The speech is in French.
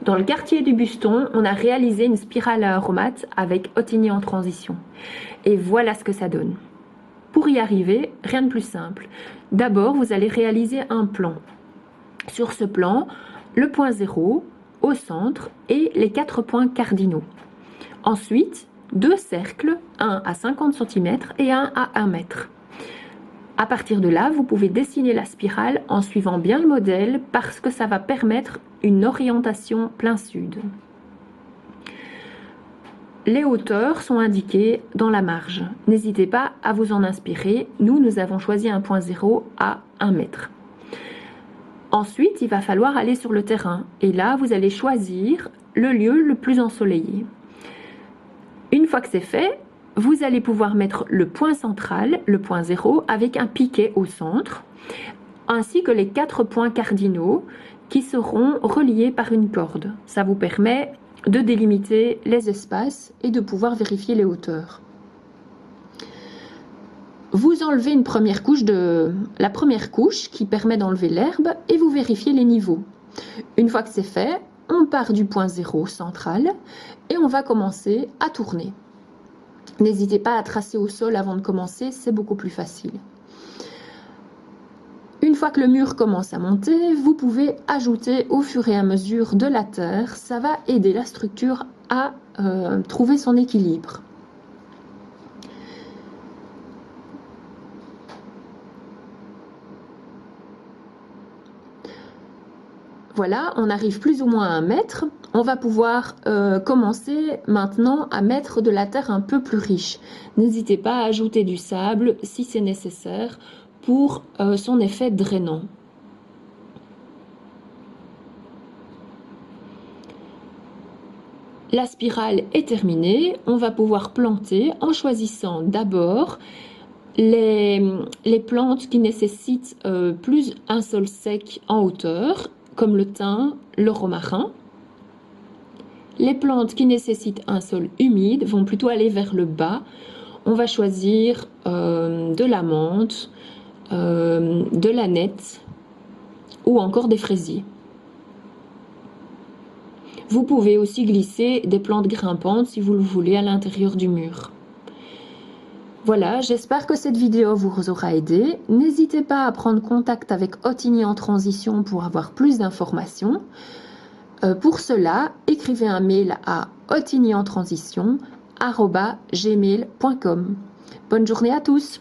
Dans le quartier du Buston, on a réalisé une spirale à aromates avec Ottigny en transition. Et voilà ce que ça donne. Pour y arriver, rien de plus simple. D'abord, vous allez réaliser un plan. Sur ce plan, le point 0 au centre et les 4 points cardinaux. Ensuite, 2 cercles, un à 50 cm et un à 1 mètre. À partir de là, vous pouvez dessiner la spirale en suivant bien le modèle parce que ça va permettre une orientation plein sud. Les hauteurs sont indiquées dans la marge. N'hésitez pas à vous en inspirer. Nous avons choisi un point 0 à 1 mètre. Ensuite, il va falloir aller sur le terrain. Et là, vous allez choisir le lieu le plus ensoleillé. Une fois que c'est fait, vous allez pouvoir mettre le point central, le point 0, avec un piquet au centre, ainsi que les 4 points cardinaux qui seront reliés par une corde. Ça vous permet de délimiter les espaces et de pouvoir vérifier les hauteurs. Vous enlevez la première couche qui permet d'enlever l'herbe et vous vérifiez les niveaux. Une fois que c'est fait, on part du point 0 central et on va commencer à tourner. N'hésitez pas à tracer au sol avant de commencer, c'est beaucoup plus facile. Une fois que le mur commence à monter, vous pouvez ajouter au fur et à mesure de la terre. Ça va aider la structure à trouver son équilibre. Voilà, on arrive plus ou moins à 1 mètre. On va pouvoir commencer maintenant à mettre de la terre un peu plus riche. N'hésitez pas à ajouter du sable si c'est nécessaire pour son effet drainant. La spirale est terminée. On va pouvoir planter en choisissant d'abord les plantes qui nécessitent plus un sol sec en hauteur, comme le thym, le romarin. Les plantes qui nécessitent un sol humide vont plutôt aller vers le bas. On va choisir de la menthe, de l'aneth ou encore des fraisiers. Vous pouvez aussi glisser des plantes grimpantes si vous le voulez à l'intérieur du mur. Voilà, j'espère que cette vidéo vous aura aidé. N'hésitez pas à prendre contact avec Ottigny en transition pour avoir plus d'informations. Pour cela, écrivez un mail à ottignyenTransition@gmail.com. Bonne journée à tous!